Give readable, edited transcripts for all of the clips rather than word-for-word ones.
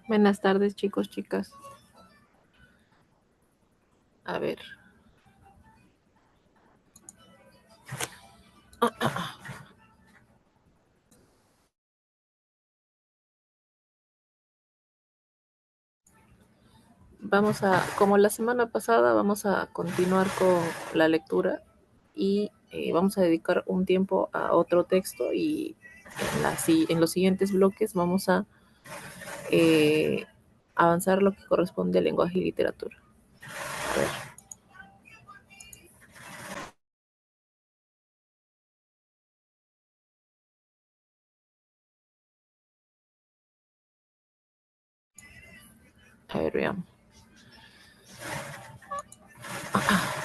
Buenas tardes, chicos, chicas. A ver, como la semana pasada, vamos a continuar con la lectura y vamos a dedicar un tiempo a otro texto y en los siguientes bloques vamos a eh, avanzar lo que corresponde al lenguaje y literatura. A ver, veamos.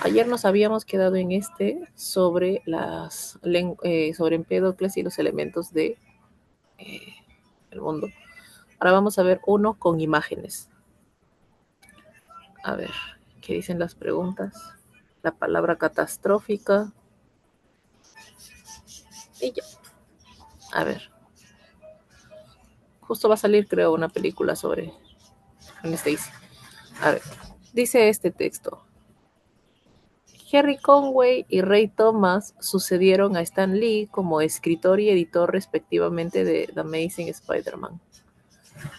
Ayer nos habíamos quedado en sobre sobre Empédocles y los elementos de eh, el mundo. Ahora vamos a ver uno con imágenes. A ver, ¿qué dicen las preguntas? La palabra catastrófica. Y ya. A ver, justo va a salir, creo, una película sobre Stacy. A ver, dice este texto. Harry Conway y Ray Thomas sucedieron a Stan Lee como escritor y editor respectivamente de The Amazing Spider-Man.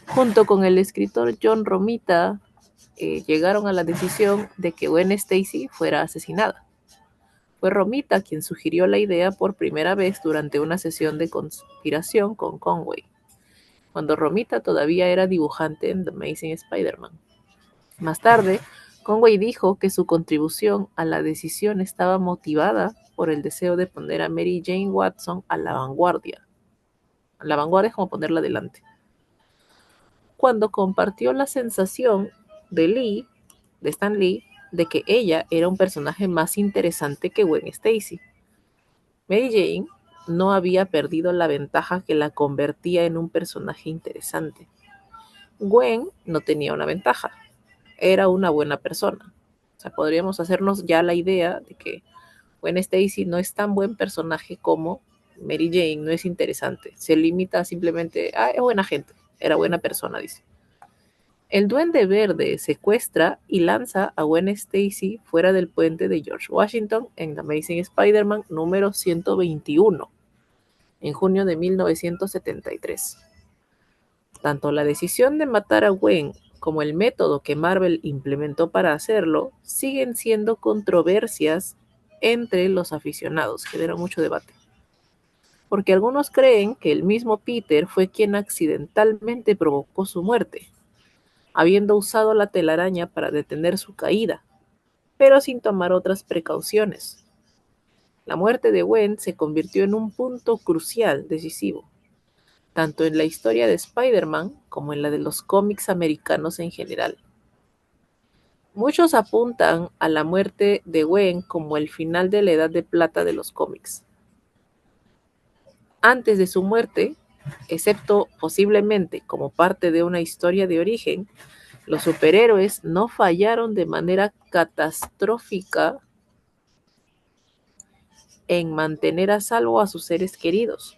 Junto con el escritor John Romita, llegaron a la decisión de que Gwen Stacy fuera asesinada. Fue Romita quien sugirió la idea por primera vez durante una sesión de conspiración con Conway, cuando Romita todavía era dibujante en The Amazing Spider-Man. Más tarde, Conway dijo que su contribución a la decisión estaba motivada por el deseo de poner a Mary Jane Watson a la vanguardia. A la vanguardia es como ponerla delante. Cuando compartió la sensación de Stan Lee, de que ella era un personaje más interesante que Gwen Stacy. Mary Jane no había perdido la ventaja que la convertía en un personaje interesante. Gwen no tenía una ventaja, era una buena persona. O sea, podríamos hacernos ya la idea de que Gwen Stacy no es tan buen personaje como Mary Jane, no es interesante. Se limita a simplemente, es buena gente, era buena persona, dice. El Duende Verde secuestra y lanza a Gwen Stacy fuera del puente de George Washington en The Amazing Spider-Man número 121, en junio de 1973. Tanto la decisión de matar a Gwen como el método que Marvel implementó para hacerlo siguen siendo controversias entre los aficionados, generan mucho debate. Porque algunos creen que el mismo Peter fue quien accidentalmente provocó su muerte, habiendo usado la telaraña para detener su caída, pero sin tomar otras precauciones. La muerte de Gwen se convirtió en un punto crucial, decisivo, tanto en la historia de Spider-Man como en la de los cómics americanos en general. Muchos apuntan a la muerte de Gwen como el final de la edad de plata de los cómics. Antes de su muerte, excepto posiblemente como parte de una historia de origen, los superhéroes no fallaron de manera catastrófica en mantener a salvo a sus seres queridos,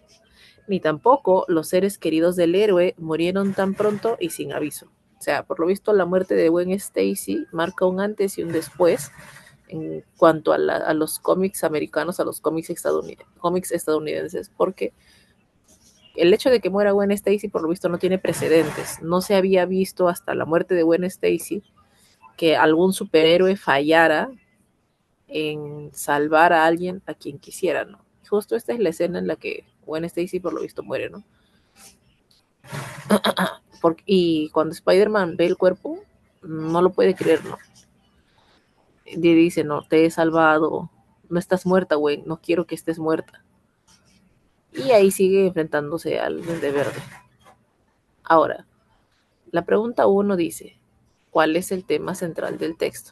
ni tampoco los seres queridos del héroe murieron tan pronto y sin aviso. O sea, por lo visto la muerte de Gwen Stacy marca un antes y un después en cuanto a los cómics americanos, a los cómics estadounidenses, porque el hecho de que muera Gwen Stacy por lo visto no tiene precedentes. No se había visto hasta la muerte de Gwen Stacy que algún superhéroe fallara en salvar a alguien a quien quisiera, ¿no? Justo esta es la escena en la que Gwen Stacy por lo visto muere, ¿no? Y cuando Spider-Man ve el cuerpo, no lo puede creer, ¿no? Y dice, no, te he salvado, no estás muerta, güey, no quiero que estés muerta. Y ahí sigue enfrentándose al Duende Verde. Ahora, la pregunta 1 dice, ¿cuál es el tema central del texto?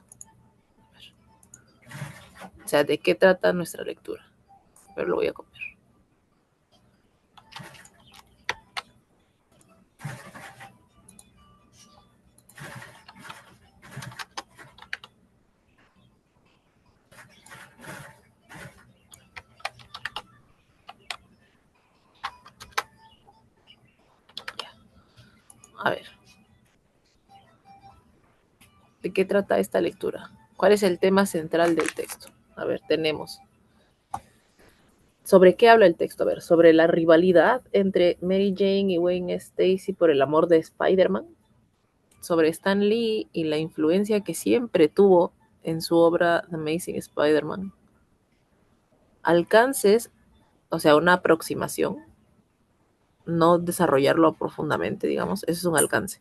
O sea, ¿de qué trata nuestra lectura? Pero lo voy a comer. A ver. ¿De qué trata esta lectura? ¿Cuál es el tema central del texto? A ver, tenemos. ¿Sobre qué habla el texto? A ver, sobre la rivalidad entre Mary Jane y Gwen Stacy por el amor de Spider-Man, sobre Stan Lee y la influencia que siempre tuvo en su obra The Amazing Spider-Man, alcances, o sea, una aproximación, no desarrollarlo profundamente, digamos, eso es un alcance.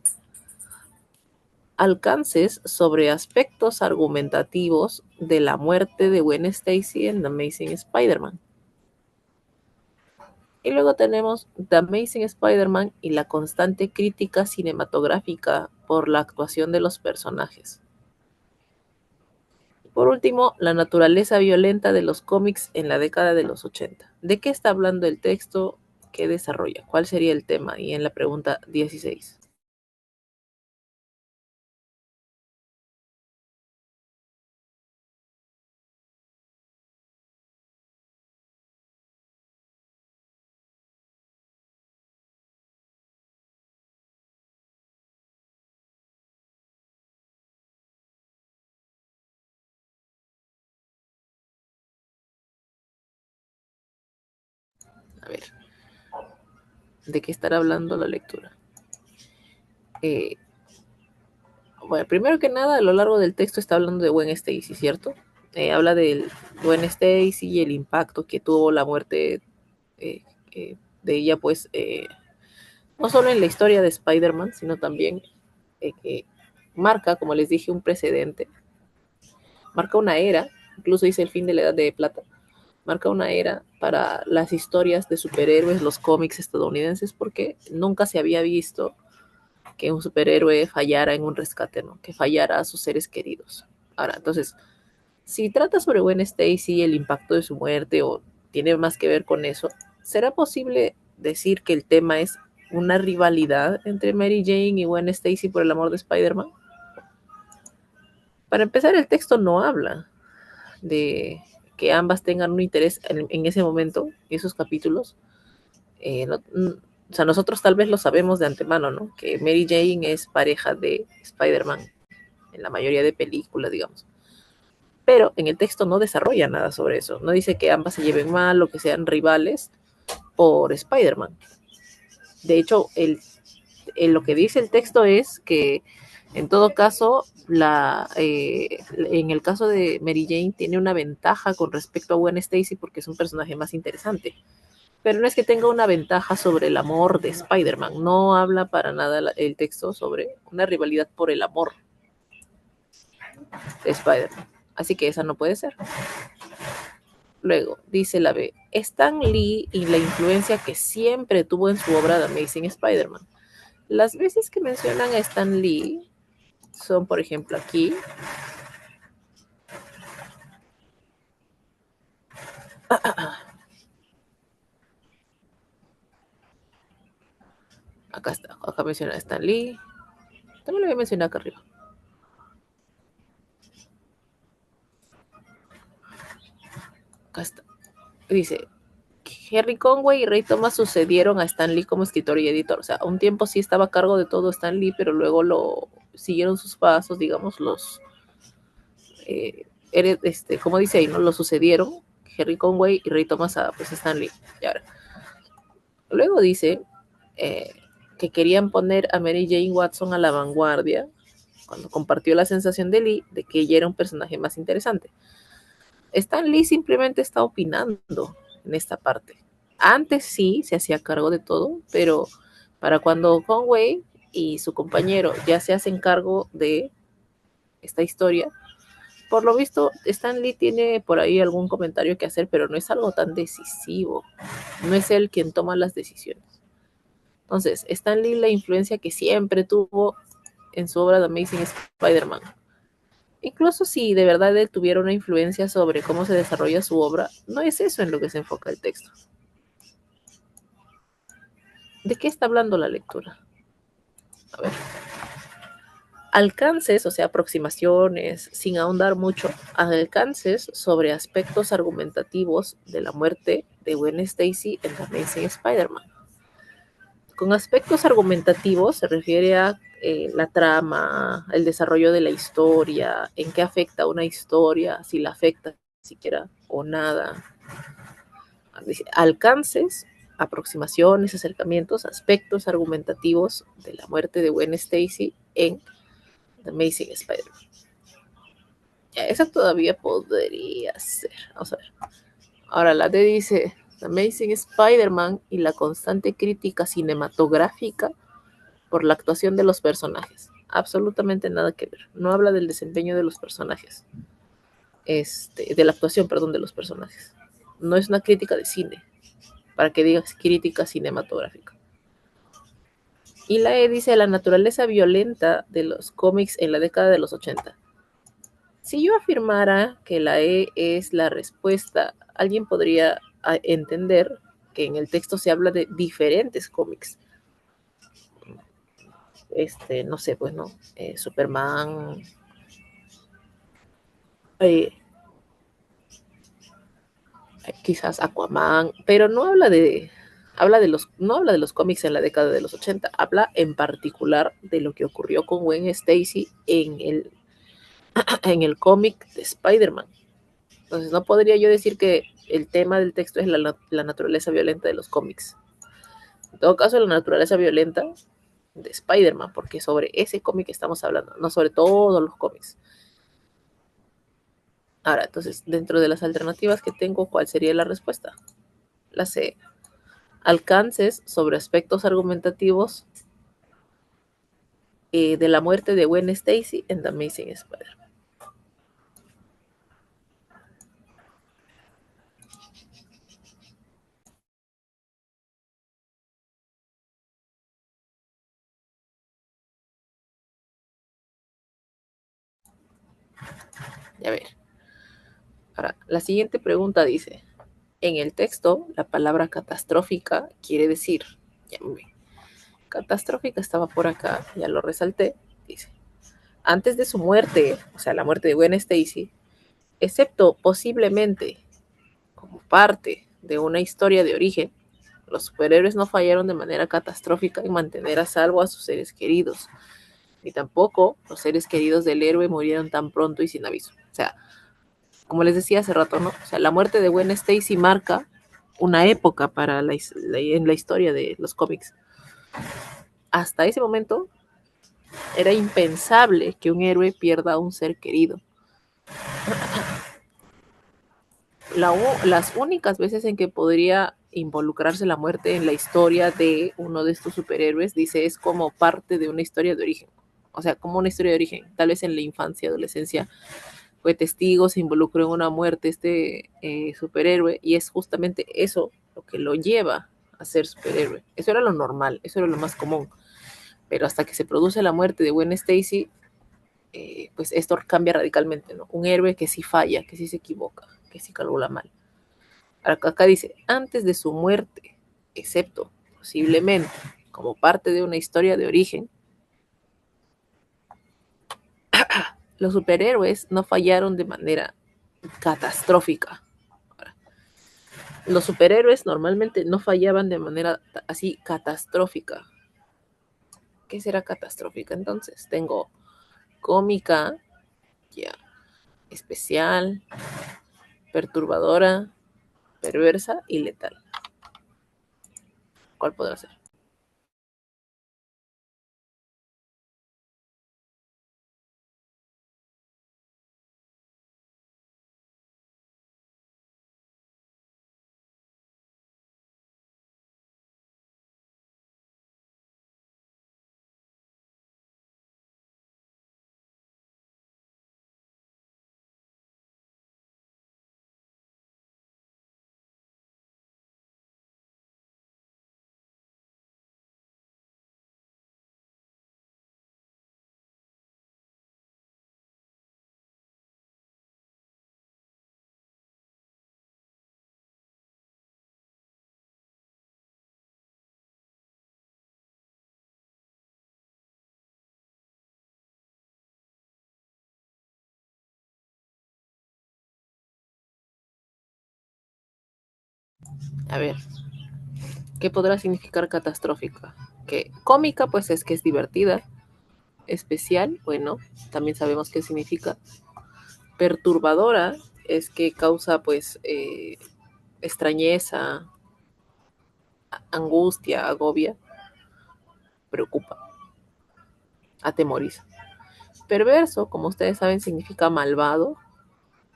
Alcances sobre aspectos argumentativos de la muerte de Gwen Stacy en The Amazing Spider-Man. Y luego tenemos The Amazing Spider-Man y la constante crítica cinematográfica por la actuación de los personajes. Por último, la naturaleza violenta de los cómics en la década de los 80. ¿De qué está hablando el texto? ¿Qué desarrolla? ¿Cuál sería el tema? Y en la pregunta 16. A ver, ¿de qué estará hablando la lectura? Eh, bueno, primero que nada, a lo largo del texto está hablando de Gwen Stacy, ¿cierto? Habla de Gwen Stacy y el impacto que tuvo la muerte eh, de ella, pues, no solo en la historia de Spider-Man, sino también que marca, como les dije, un precedente, marca una era, incluso dice el fin de la Edad de Plata, marca una era para las historias de superhéroes, los cómics estadounidenses, porque nunca se había visto que un superhéroe fallara en un rescate, ¿no? Que fallara a sus seres queridos. Ahora, entonces, si trata sobre Gwen Stacy, el impacto de su muerte o tiene más que ver con eso, ¿será posible decir que el tema es una rivalidad entre Mary Jane y Gwen Stacy por el amor de Spider-Man? Para empezar, el texto no habla de que ambas tengan un interés en ese momento, esos capítulos. O sea, nosotros tal vez lo sabemos de antemano, ¿no? Que Mary Jane es pareja de Spider-Man en la mayoría de películas, digamos. Pero en el texto no desarrolla nada sobre eso. No dice que ambas se lleven mal o que sean rivales por Spider-Man. De hecho, lo que dice el texto es que en todo caso, en el caso de Mary Jane tiene una ventaja con respecto a Gwen Stacy porque es un personaje más interesante. Pero no es que tenga una ventaja sobre el amor de Spider-Man. No habla para nada el texto sobre una rivalidad por el amor de Spider-Man. Así que esa no puede ser. Luego, dice la B, Stan Lee y la influencia que siempre tuvo en su obra The Amazing Spider-Man. Las veces que mencionan a Stan Lee son, por ejemplo, aquí. Acá está, acá menciona a Stan Lee. También lo voy a mencionar acá arriba. Acá está. Dice, Henry Conway y Ray Thomas sucedieron a Stan Lee como escritor y editor. O sea, un tiempo sí estaba a cargo de todo Stan Lee, pero luego lo siguieron sus pasos, digamos, como dice ahí, ¿no? Lo sucedieron Henry Conway y Ray Thomas a pues, Stan Lee. Y ahora, luego dice eh, que querían poner a Mary Jane Watson a la vanguardia cuando compartió la sensación de Lee de que ella era un personaje más interesante. Stan Lee simplemente está opinando en esta parte. Antes sí se hacía cargo de todo, pero para cuando Conway y su compañero ya se hacen cargo de esta historia, por lo visto Stan Lee tiene por ahí algún comentario que hacer, pero no es algo tan decisivo. No es él quien toma las decisiones. Entonces, Stan Lee, la influencia que siempre tuvo en su obra The Amazing Spider-Man. Incluso si de verdad él tuviera una influencia sobre cómo se desarrolla su obra, no es eso en lo que se enfoca el texto. ¿De qué está hablando la lectura? A ver. Alcances, o sea, aproximaciones, sin ahondar mucho, alcances sobre aspectos argumentativos de la muerte de Gwen Stacy en The Amazing Spider-Man. Con aspectos argumentativos se refiere a la trama, el desarrollo de la historia, en qué afecta una historia, si la afecta siquiera o nada. Alcances, aproximaciones, acercamientos, aspectos argumentativos de la muerte de Gwen Stacy en The Amazing Spider-Man. Esa todavía podría ser. Vamos a ver. Ahora la D dice The Amazing Spider-Man y la constante crítica cinematográfica por la actuación de los personajes. Absolutamente nada que ver. No habla del desempeño de los personajes. De la actuación, perdón, de los personajes. No es una crítica de cine, para que digas crítica cinematográfica. Y la E dice la naturaleza violenta de los cómics en la década de los 80. Si yo afirmara que la E es la respuesta, alguien podría entender que en el texto se habla de diferentes cómics. No sé, pues no, Superman, eh, quizás Aquaman, pero no habla de los cómics en la década de los 80, habla en particular de lo que ocurrió con Gwen Stacy en el cómic de Spider-Man. Entonces no podría yo decir que el tema del texto es la naturaleza violenta de los cómics. En todo caso, la naturaleza violenta de Spider-Man, porque sobre ese cómic estamos hablando, no sobre todos los cómics. Ahora, entonces, dentro de las alternativas que tengo, ¿cuál sería la respuesta? La C. Alcances sobre aspectos argumentativos de la muerte de Gwen Stacy en The Amazing Spider-Man. A ver. Ahora, la siguiente pregunta dice, en el texto, la palabra catastrófica quiere decir, catastrófica estaba por acá, ya lo resalté, dice, antes de su muerte, o sea, la muerte de Gwen Stacy, excepto posiblemente como parte de una historia de origen, los superhéroes no fallaron de manera catastrófica en mantener a salvo a sus seres queridos, ni tampoco los seres queridos del héroe murieron tan pronto y sin aviso. O sea, como les decía hace rato, ¿no? O sea, la muerte de Gwen Stacy marca una época para en la historia de los cómics. Hasta ese momento era impensable que un héroe pierda a un ser querido. Las únicas veces en que podría involucrarse la muerte en la historia de uno de estos superhéroes, dice, es como parte de una historia de origen. O sea, como una historia de origen. Tal vez en la infancia, adolescencia, fue testigo, se involucró en una muerte superhéroe, y es justamente eso lo que lo lleva a ser superhéroe. Eso era lo normal, eso era lo más común. Pero hasta que se produce la muerte de Gwen Stacy, pues esto cambia radicalmente, ¿no? Un héroe que sí falla, que sí se equivoca, que sí calcula mal. Acá dice, antes de su muerte, excepto posiblemente como parte de una historia de origen, los superhéroes no fallaron de manera catastrófica. Los superhéroes normalmente no fallaban de manera así catastrófica. ¿Qué será catastrófica? Entonces, tengo cómica, ya, especial, perturbadora, perversa y letal. ¿Cuál podrá ser? A ver. ¿Qué podrá significar catastrófica? Que cómica, pues es que es divertida. Especial, bueno, también sabemos qué significa. Perturbadora es que causa, pues, extrañeza, angustia, agobia, preocupa, atemoriza. Perverso, como ustedes saben, significa malvado.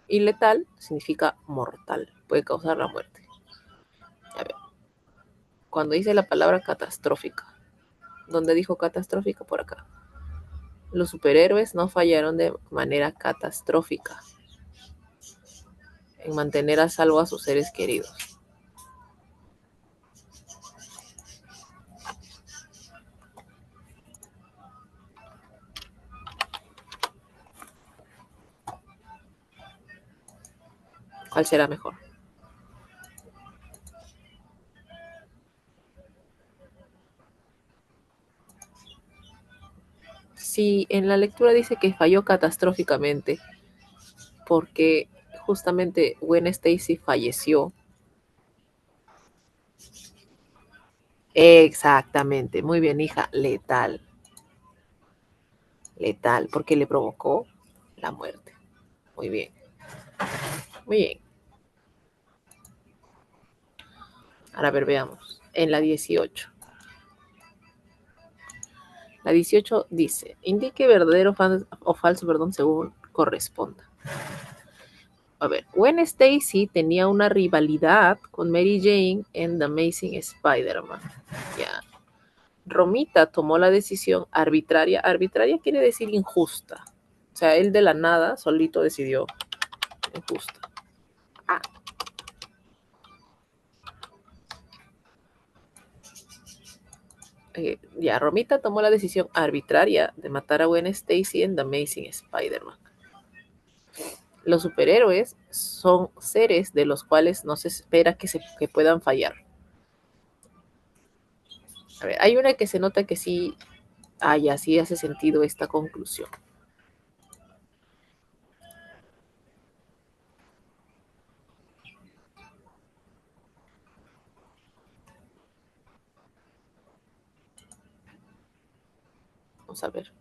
Y letal significa mortal, puede causar la muerte. A ver, cuando dice la palabra catastrófica, ¿dónde dijo catastrófica? Por acá. Los superhéroes no fallaron de manera catastrófica en mantener a salvo a sus seres queridos. ¿Cuál será mejor? Si en la lectura dice que falló catastróficamente porque justamente Gwen Stacy falleció. Exactamente, muy bien, hija, letal, letal, porque le provocó la muerte. Muy bien, muy bien. Ahora a ver, veamos. En la 18. La 18 dice, indique verdadero o falso, perdón, según corresponda. A ver, Gwen Stacy tenía una rivalidad con Mary Jane en The Amazing Spider-Man. Ya. Romita tomó la decisión arbitraria. Arbitraria quiere decir injusta. O sea, él de la nada solito decidió injusta. Ah, ya, Romita tomó la decisión arbitraria de matar a Gwen Stacy en The Amazing Spider-Man. Los superhéroes son seres de los cuales no se espera que puedan fallar. A ver, hay una que se nota que sí, ya sí hace sentido esta conclusión. Vamos a ver.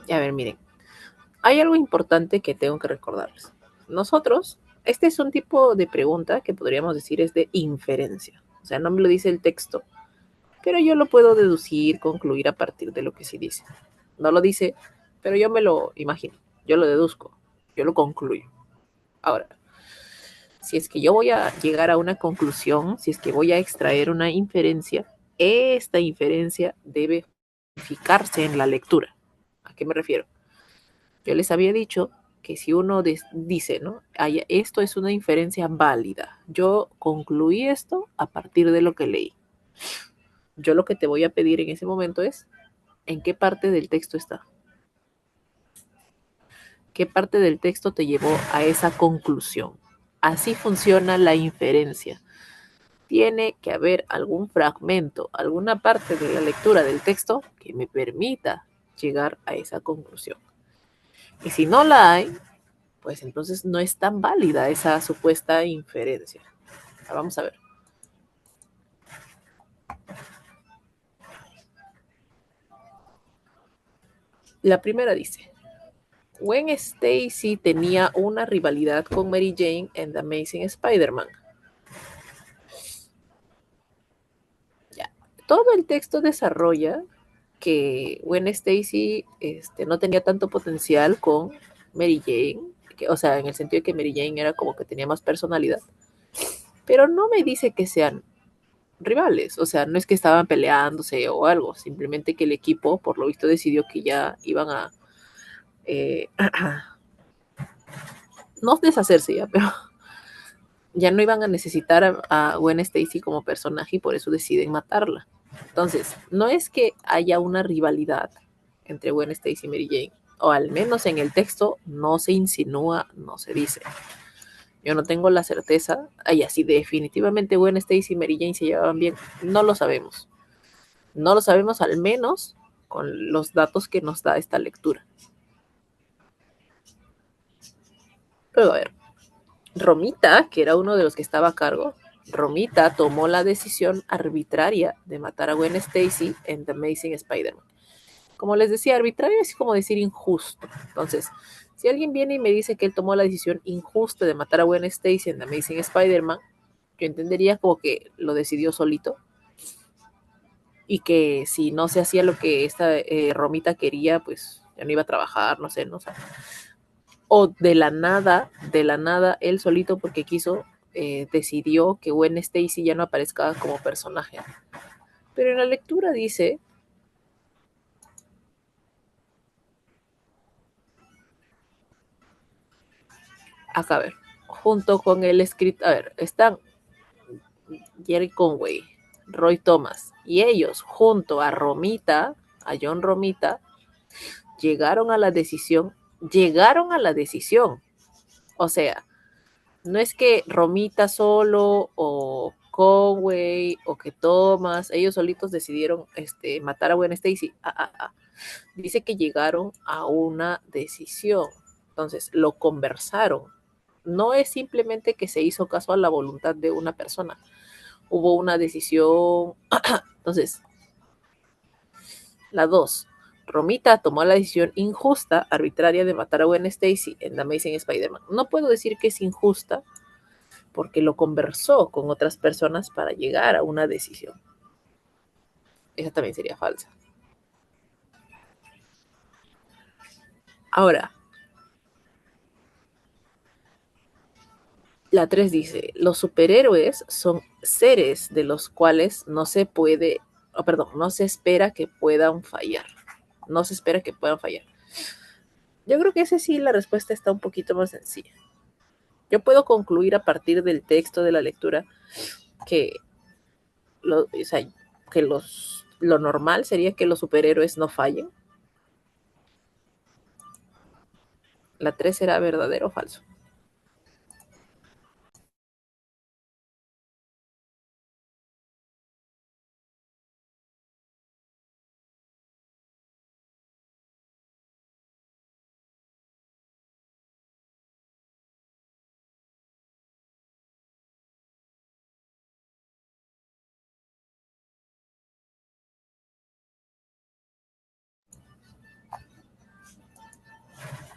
A ver, miren. Hay algo importante que tengo que recordarles. Nosotros, este es un tipo de pregunta que podríamos decir es de inferencia. O sea, no me lo dice el texto, pero yo lo puedo deducir, concluir a partir de lo que sí dice. No lo dice, pero yo me lo imagino, yo lo deduzco, yo lo concluyo. Ahora, si es que yo voy a llegar a una conclusión, si es que voy a extraer una inferencia, esta inferencia debe fijarse en la lectura. ¿A qué me refiero? Yo les había dicho que si uno dice, ¿no? Esto es una inferencia válida. Yo concluí esto a partir de lo que leí. Yo lo que te voy a pedir en ese momento es, ¿en qué parte del texto está? ¿Qué parte del texto te llevó a esa conclusión? Así funciona la inferencia. Tiene que haber algún fragmento, alguna parte de la lectura del texto que me permita llegar a esa conclusión. Y si no la hay, pues entonces no es tan válida esa supuesta inferencia. Vamos a ver. La primera dice, Gwen Stacy tenía una rivalidad con Mary Jane en The Amazing Spider-Man. Ya. Todo el texto desarrolla que Gwen Stacy no tenía tanto potencial con Mary Jane, o sea, en el sentido de que Mary Jane era como que tenía más personalidad, pero no me dice que sean rivales, o sea, no es que estaban peleándose o algo, simplemente que el equipo, por lo visto, decidió que ya iban a no deshacerse ya, pero ya no iban a necesitar a Gwen Stacy como personaje y por eso deciden matarla. Entonces, no es que haya una rivalidad entre Gwen Stacy y Mary Jane, o al menos en el texto no se insinúa, no se dice. Yo no tengo la certeza, ay, así definitivamente Gwen Stacy y Mary Jane se llevaban bien, no lo sabemos. No lo sabemos al menos con los datos que nos da esta lectura. Pero a ver, Romita, que era uno de los que estaba a cargo, Romita tomó la decisión arbitraria de matar a Gwen Stacy en The Amazing Spider-Man. Como les decía, arbitrario es como decir injusto. Entonces, si alguien viene y me dice que él tomó la decisión injusta de matar a Gwen Stacy en The Amazing Spider-Man, yo entendería como que lo decidió solito y que si no se hacía lo que esta Romita quería, pues ya no iba a trabajar, no sé, no sé. O de la nada, él solito porque quiso, decidió que Gwen Stacy ya no aparezca como personaje. Pero en la lectura dice, acá a ver, junto con el escritor, a ver, están Jerry Conway, Roy Thomas, y ellos, junto a Romita, a John Romita, llegaron a la decisión. O sea, no es que Romita solo o Conway o que Thomas, ellos solitos decidieron matar a Gwen Stacy. Dice que llegaron a una decisión. Entonces, lo conversaron. No es simplemente que se hizo caso a la voluntad de una persona. Hubo una decisión. Entonces, la dos. Romita tomó la decisión injusta, arbitraria de matar a Gwen Stacy en The Amazing Spider-Man. No puedo decir que es injusta porque lo conversó con otras personas para llegar a una decisión. Esa también sería falsa. Ahora, la 3 dice, los superhéroes son seres de los cuales no se puede, oh, perdón, no se espera que puedan fallar. No se espera que puedan fallar. Yo creo que ese sí, la respuesta está un poquito más sencilla. Yo puedo concluir a partir del texto de la lectura que, o sea, que lo normal sería que los superhéroes no fallen. La 3 será verdadero o falso.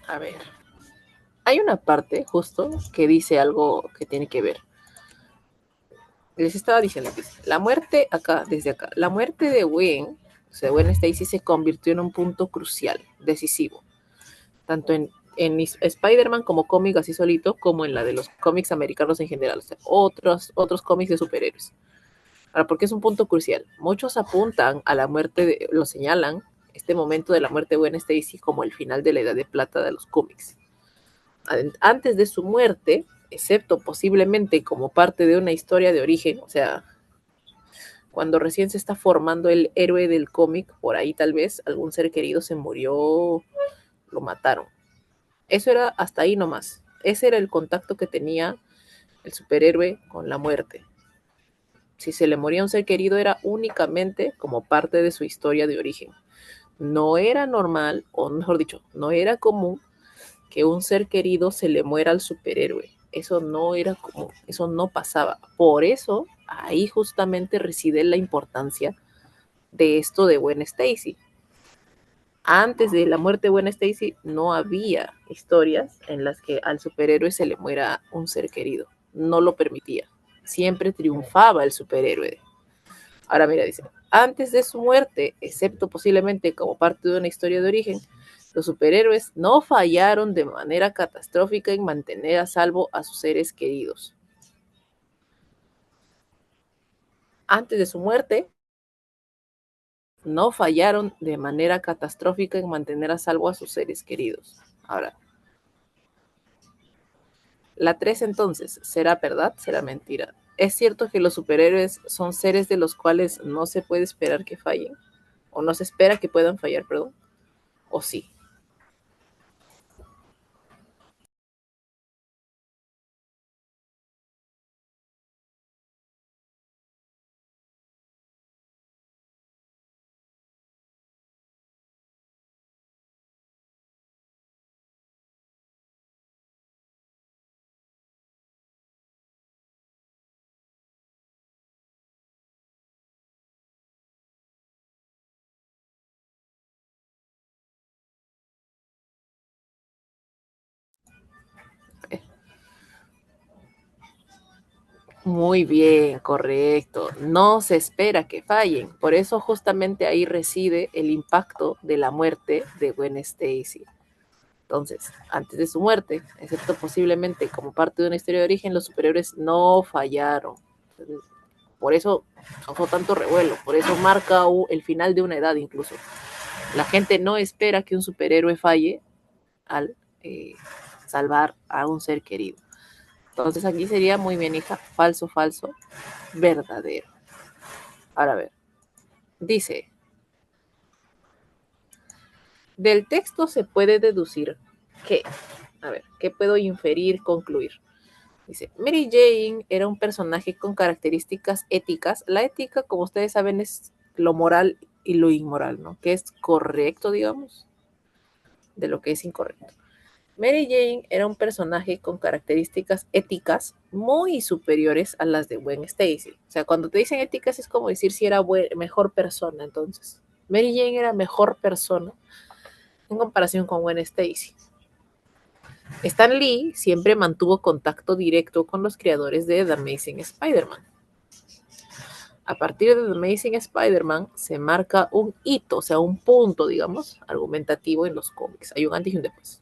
A ver. Hay una parte justo que dice algo que tiene que ver. Les estaba diciendo que la muerte acá, desde acá, la muerte de Gwen, o sea, Gwen Stacy se convirtió en un punto crucial, decisivo, tanto en Spider-Man como cómic así solito, como en la de los cómics americanos en general, o sea, otros cómics de superhéroes. Ahora, ¿por qué es un punto crucial? Muchos apuntan a la muerte, lo señalan, este momento de la muerte de Gwen Stacy como el final de la Edad de Plata de los cómics. Antes de su muerte, excepto posiblemente como parte de una historia de origen, o sea, cuando recién se está formando el héroe del cómic, por ahí tal vez algún ser querido se murió, lo mataron. Eso era hasta ahí nomás. Ese era el contacto que tenía el superhéroe con la muerte. Si se le moría un ser querido era únicamente como parte de su historia de origen. No era normal, o mejor dicho, no era común que un ser querido se le muera al superhéroe. Eso no era común, eso no pasaba. Por eso, ahí justamente reside la importancia de esto de Gwen Stacy. Antes de la muerte de Gwen Stacy no había historias en las que al superhéroe se le muera un ser querido. No lo permitía. Siempre triunfaba el superhéroe. Ahora mira, dice, antes de su muerte, excepto posiblemente como parte de una historia de origen, los superhéroes no fallaron de manera catastrófica en mantener a salvo a sus seres queridos. Antes de su muerte, no fallaron de manera catastrófica en mantener a salvo a sus seres queridos. Ahora, la 3 entonces, ¿será verdad? ¿Será mentira? ¿Es cierto que los superhéroes son seres de los cuales no se puede esperar que fallen? ¿O no se espera que puedan fallar, perdón? ¿O sí? Muy bien, correcto. No se espera que fallen. Por eso justamente ahí reside el impacto de la muerte de Gwen Stacy. Entonces, antes de su muerte, excepto posiblemente como parte de una historia de origen, los superhéroes no fallaron. Por eso causó tanto revuelo, por eso marca el final de una edad incluso. La gente no espera que un superhéroe falle al salvar a un ser querido. Entonces aquí sería muy bien, hija, falso, falso, verdadero. Ahora a ver, dice, del texto se puede deducir que, a ver, ¿qué puedo inferir, concluir? Dice, Mary Jane era un personaje con características éticas. La ética, como ustedes saben, es lo moral y lo inmoral, ¿no? Que es correcto, digamos, de lo que es incorrecto. Mary Jane era un personaje con características éticas muy superiores a las de Gwen Stacy. O sea, cuando te dicen éticas es como decir si era mejor persona, entonces. Mary Jane era mejor persona en comparación con Gwen Stacy. Stan Lee siempre mantuvo contacto directo con los creadores de The Amazing Spider-Man. A partir de The Amazing Spider-Man se marca un hito, o sea, un punto, digamos, argumentativo en los cómics. Hay un antes y un después.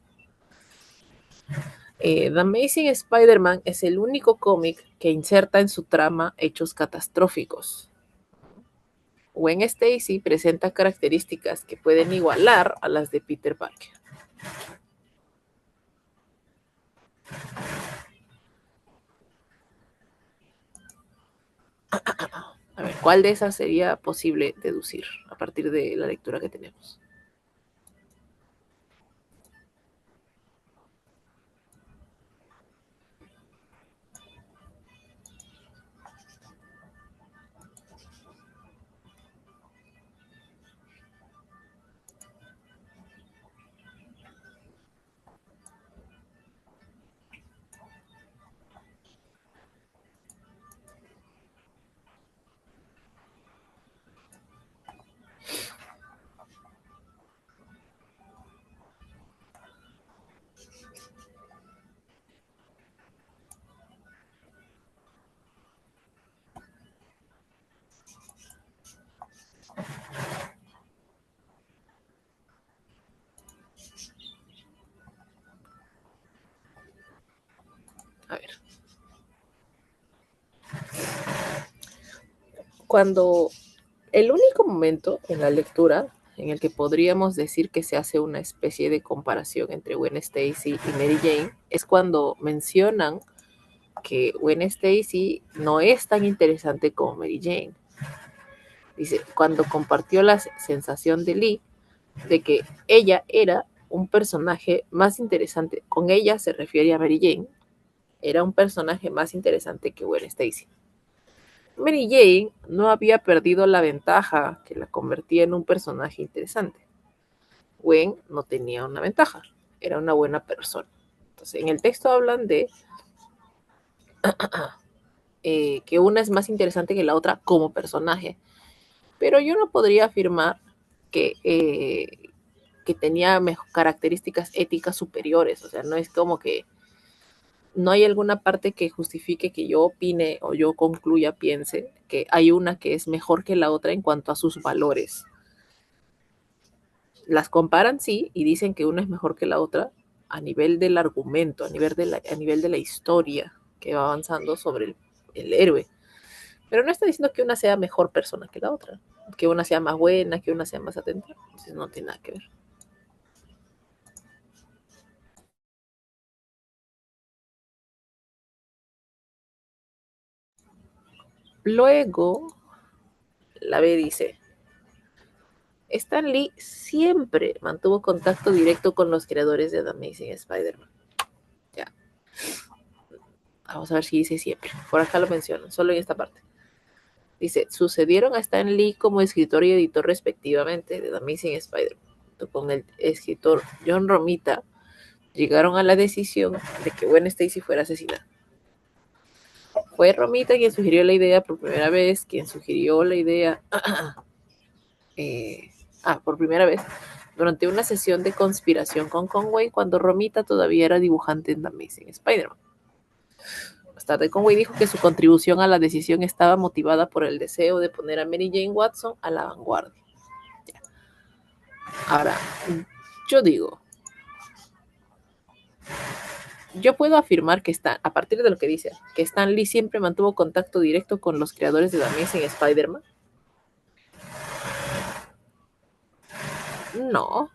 The Amazing Spider-Man es el único cómic que inserta en su trama hechos catastróficos. Gwen Stacy presenta características que pueden igualar a las de Peter Parker. A ver, ¿cuál de esas sería posible deducir a partir de la lectura que tenemos? A ver, cuando el único momento en la lectura en el que podríamos decir que se hace una especie de comparación entre Gwen Stacy y Mary Jane es cuando mencionan que Gwen Stacy no es tan interesante como Mary Jane. Dice, cuando compartió la sensación de Lee de que ella era un personaje más interesante, con ella se refiere a Mary Jane, era un personaje más interesante que Gwen Stacy. Mary Jane no había perdido la ventaja que la convertía en un personaje interesante. Gwen no tenía una ventaja, era una buena persona. Entonces, en el texto hablan de que una es más interesante que la otra como personaje, pero yo no podría afirmar que tenía características éticas superiores, o sea, no es como que no hay alguna parte que justifique que yo opine o yo concluya, piense que hay una que es mejor que la otra en cuanto a sus valores. Las comparan, sí, y dicen que una es mejor que la otra a nivel del argumento, a nivel de la historia que va avanzando sobre el héroe. Pero no está diciendo que una sea mejor persona que la otra, que una sea más buena, que una sea más atenta. Entonces no tiene nada que ver. Luego, la B dice, Stan Lee siempre mantuvo contacto directo con los creadores de The Amazing Spider-Man. Ya, vamos a ver si dice siempre. Por acá lo menciono, solo en esta parte. Dice, sucedieron a Stan Lee como escritor y editor respectivamente de The Amazing Spider-Man. Junto con el escritor John Romita, llegaron a la decisión de que Gwen Stacy fuera asesinada. Fue Romita quien sugirió la idea por primera vez, quien sugirió la idea por primera vez durante una sesión de conspiración con Conway cuando Romita todavía era dibujante en The Amazing Spider-Man. Más tarde, Conway dijo que su contribución a la decisión estaba motivada por el deseo de poner a Mary Jane Watson a la vanguardia. Ahora, yo digo, yo puedo afirmar que Stan, a partir de lo que dice, que Stan Lee siempre mantuvo contacto directo con los creadores de The Amazing Spider-Man. No,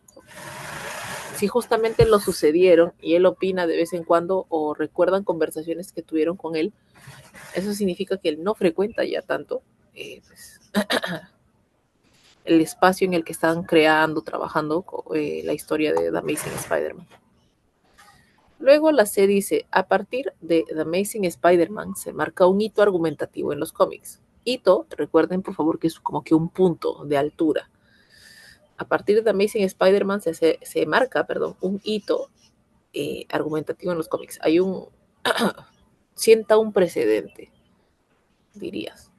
si justamente lo sucedieron y él opina de vez en cuando o recuerdan conversaciones que tuvieron con él, eso significa que él no frecuenta ya tanto pues, el espacio en el que están creando, trabajando la historia de The Amazing Spider-Man. Luego la C dice, a partir de The Amazing Spider-Man se marca un hito argumentativo en los cómics. Hito, recuerden por favor que es como que un punto de altura. A partir de The Amazing Spider-Man se marca, un hito argumentativo en los cómics. Hay un... sienta un precedente, dirías.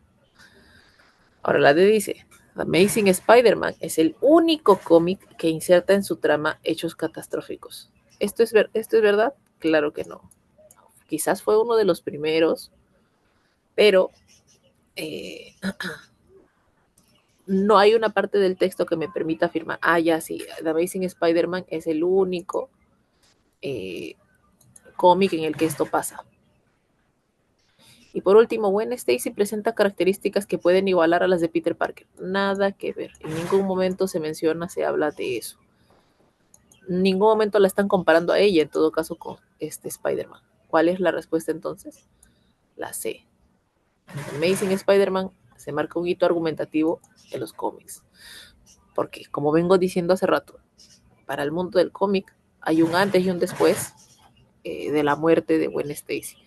Ahora la D dice, The Amazing Spider-Man es el único cómic que inserta en su trama hechos catastróficos. ¿Esto es verdad? Claro que no. Quizás fue uno de los primeros, pero eh, no hay una parte del texto que me permita afirmar, ya sí, The Amazing Spider-Man es el único eh, cómic en el que esto pasa. Y por último, Gwen Stacy presenta características que pueden igualar a las de Peter Parker. Nada que ver. En ningún momento se menciona, se habla de eso. En ningún momento la están comparando a ella, en todo caso, con este Spider-Man. ¿Cuál es la respuesta entonces? La C. Amazing Spider-Man se marca un hito argumentativo en los cómics. Porque, como vengo diciendo hace rato, para el mundo del cómic hay un antes y un después de la muerte de Gwen Stacy.